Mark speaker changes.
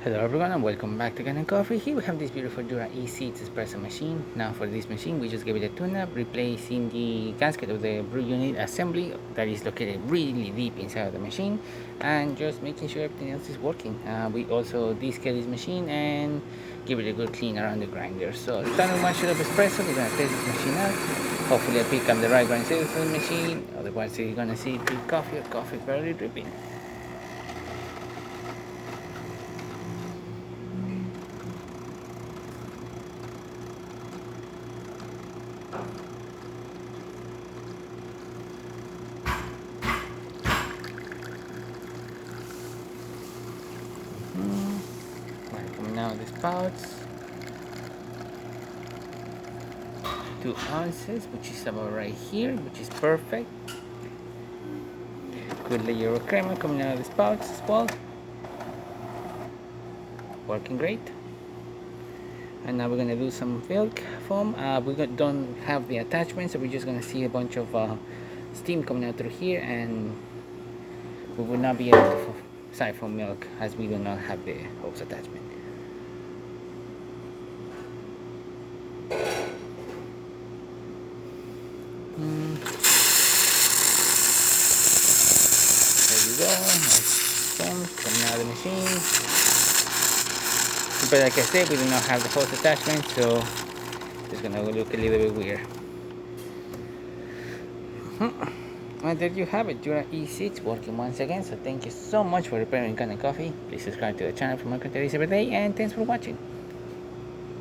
Speaker 1: Hello everyone and welcome back to Kanen Coffee. Here we have this beautiful Jura E6 espresso machine. Now for this machine we just gave it a tune-up, replacing the gasket of the brew unit assembly that is located really deep inside of the machine, and just making sure everything else is working. We also descale this machine and give it a good clean around the grinder. So starting with 1 shot of espresso, we're going to test this machine out. Hopefully I pick up the right grind size for the machine, otherwise you're going to see drip coffee or coffee barely dripping. Coming out of the spouts, 2 ounces, which is about right here, which is perfect. Good layer of crema coming out of the spouts as well, working great. And now we're gonna do some milk foam. We don't have the attachment, so we're just gonna see a bunch of steam coming out through here, and we will not be able to siphon milk as we do not have the hose attachment. There you go, nice foam coming out of the machine. But like I said, we do not have the hose attachment, so it's gonna look a little bit weird. And there you have it, Jura E6 working once again. So thank you so much for repairing Kanen Coffee. Please subscribe to the channel for more content every day, and thanks for watching.